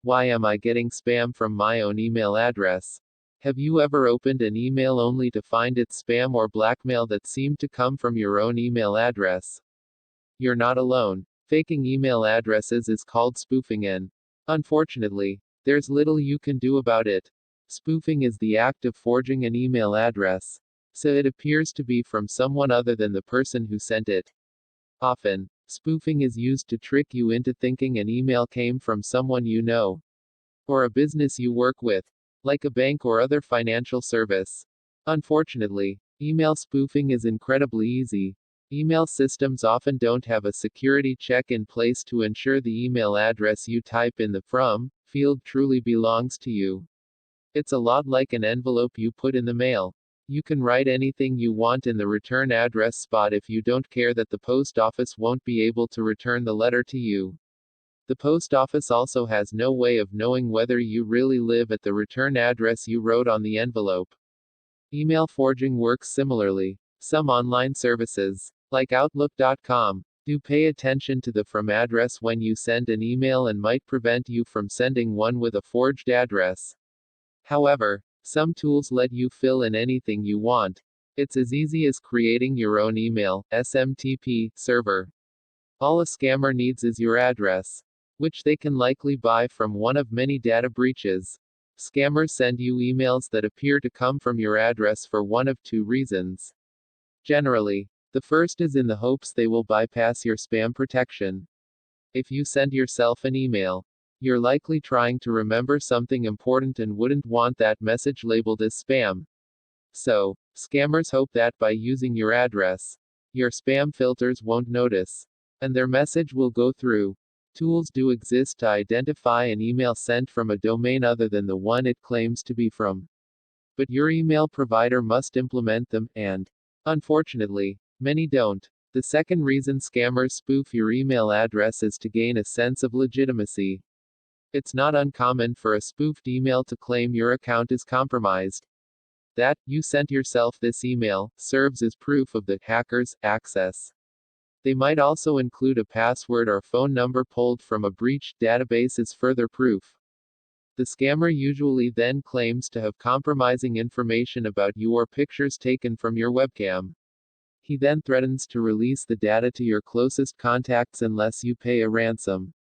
Why am I getting spam from my own email address? Have you ever opened an email only to find it's spam or blackmail that seemed to come from your own email address? You're not alone. Faking email addresses is called spoofing, and unfortunately, there's little you can do about it. Spoofing is the act of forging an email address so it appears to be from someone other than the person who sent it. Often, spoofing is used to trick you into thinking an email came from someone you know or a business you work with, like a bank or other financial service. Unfortunately, email spoofing is incredibly easy. Email systems often don't have a security check in place to ensure the email address you type in the from field truly belongs to you. It's a lot like an envelope you put in the mail. You can write anything you want in the return address spot if you don't care that the post office won't be able to return the letter to you. The post office also has no way of knowing whether you really live at the return address you wrote on the envelope. Email forging works similarly. Some online services, like Outlook.com, do pay attention to the from address when you send an email and might prevent you from sending one with a forged address. However, some tools let you fill in anything you want. It's as easy as creating your own email SMTP server. All a scammer needs is your address, which they can likely buy from one of many data breaches. Scammers send you emails that appear to come from your address for one of two reasons. Generally, the first is in the hopes they will bypass your spam protection. If you send yourself an email, you're likely trying to remember something important and wouldn't want that message labeled as spam. So, scammers hope that by using your address, your spam filters won't notice, and their message will go through. Tools do exist to identify an email sent from a domain other than the one it claims to be from. But your email provider must implement them, and unfortunately, many don't. The second reason scammers spoof your email address is to gain a sense of legitimacy. It's not uncommon for a spoofed email to claim your account is compromised. That you sent yourself this email serves as proof of the hacker's access. They might also include a password or phone number pulled from a breached database as further proof. The scammer usually then claims to have compromising information about you or pictures taken from your webcam. He then threatens to release the data to your closest contacts unless you pay a ransom.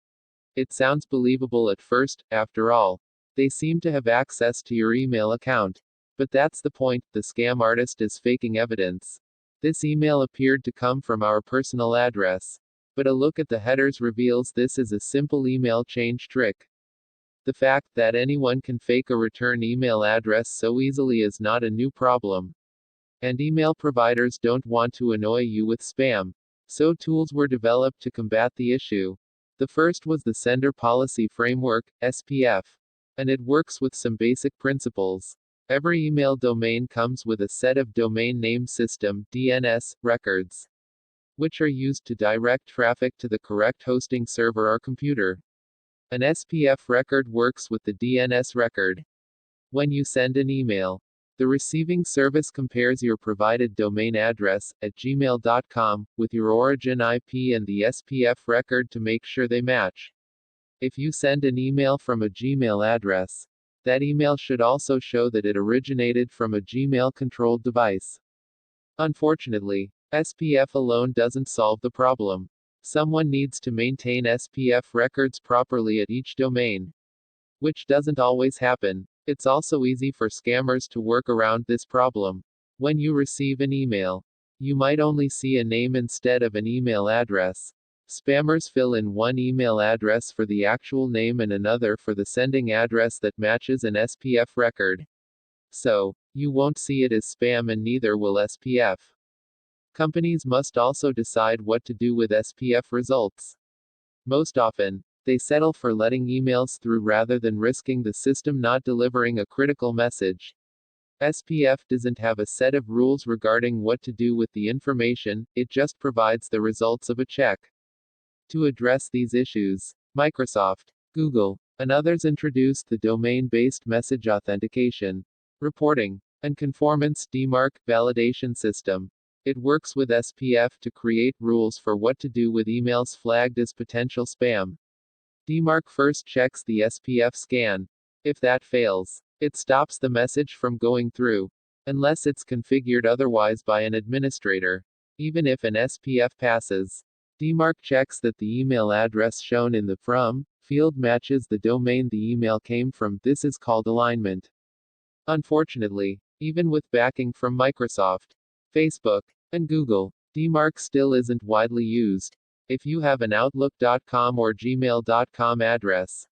It sounds believable at first, after all. They seem to have access to your email account. But that's the point, the scam artist is faking evidence. This email appeared to come from our personal address. But a look at the headers reveals this is a simple email change trick. The fact that anyone can fake a return email address so easily is not a new problem. And email providers don't want to annoy you with spam. So tools were developed to combat the issue. The first was the Sender Policy Framework, SPF. And it works with some basic principles. Every email domain comes with a set of domain name system, DNS, records, which are used to direct traffic to the correct hosting server or computer. An SPF record works with the DNS record. When you send an email, the receiving service compares your provided domain address, at gmail.com, with your origin IP and the SPF record to make sure they match. If you send an email from a Gmail address, that email should also show that it originated from a Gmail-controlled device. Unfortunately, SPF alone doesn't solve the problem. Someone needs to maintain SPF records properly at each domain, which doesn't always happen. It's also easy for scammers to work around this problem. When you receive an email, you might only see a name instead of an email address. Spammers fill in one email address for the actual name and another for the sending address that matches an SPF record. So, you won't see it as spam and neither will SPF. Companies must also decide what to do with SPF results. Most often, they settle for letting emails through rather than risking the system not delivering a critical message. SPF doesn't have a set of rules regarding what to do with the information, it just provides the results of a check. To address these issues, Microsoft, Google, and others introduced the domain-based message authentication, reporting, and conformance DMARC validation system. It works with SPF to create rules for what to do with emails flagged as potential spam. DMARC first checks the SPF scan. If that fails, it stops the message from going through, unless it's configured otherwise by an administrator. Even if an SPF passes, DMARC checks that the email address shown in the from field matches the domain the email came from. This is called alignment. Unfortunately, even with backing from Microsoft, Facebook, and Google, DMARC still isn't widely used. If you have an Outlook.com or Gmail.com address,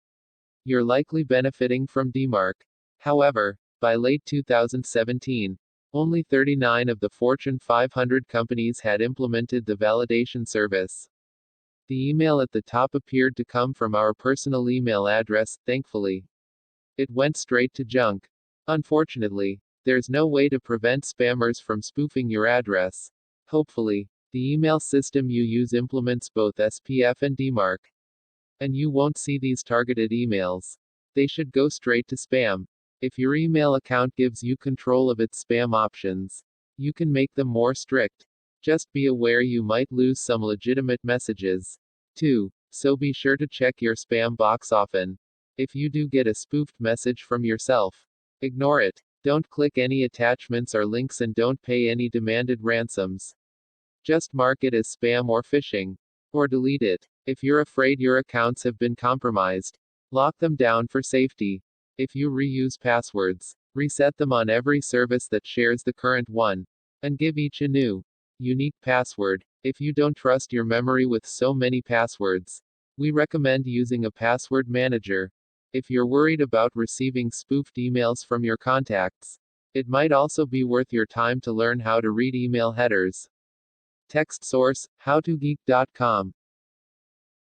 you're likely benefiting from DMARC. However, by late 2017, only 39 of the Fortune 500 companies had implemented the validation service. The email at the top appeared to come from our personal email address. Thankfully, it went straight to junk. Unfortunately, there's no way to prevent spammers from spoofing your address. Hopefully, the email system you use implements both SPF and DMARC, and you won't see these targeted emails. They should go straight to spam. If your email account gives you control of its spam options, you can make them more strict. Just be aware you might lose some legitimate messages. 2. So be sure to check your spam box often. If you do get a spoofed message from yourself, ignore it. Don't click any attachments or links and don't pay any demanded ransoms. Just mark it as spam or phishing, or delete it. If you're afraid your accounts have been compromised, lock them down for safety. If you reuse passwords, reset them on every service that shares the current one, and give each a new, unique password. If you don't trust your memory with so many passwords, we recommend using a password manager. If you're worried about receiving spoofed emails from your contacts, it might also be worth your time to learn how to read email headers. Text source, howtogeek.com.